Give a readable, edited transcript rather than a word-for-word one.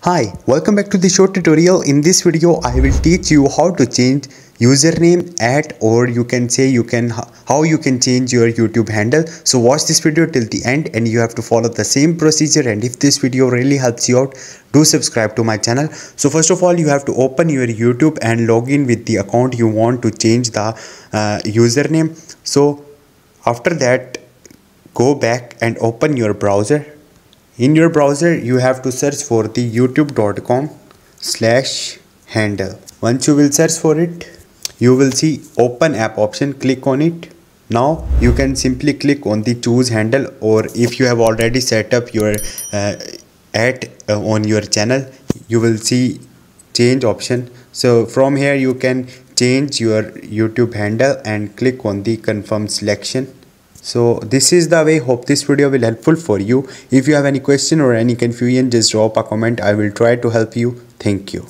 Hi, welcome back to the short tutorial. In this video I will teach you how to change username at, or you can say how you can change your YouTube handle. So watch this video till the end and you have to follow the same procedure, and if this video really helps you out, do subscribe to my channel. So first of all, you have to open your YouTube and log in with the account you want to change the username. So after that, go back and open your browser. In your browser, you have to search for the youtube.com/handle. Once you will search for it, you will see open app option. Click on it. Now you can simply click on the choose handle, or if you have already set up your ad on your channel, you will see change option. So from here you can change your YouTube handle and click on the confirm selection. So this is the way. Hope this video will helpful for you. If you have any question or any confusion, just drop a comment. I will try to help you. Thank you.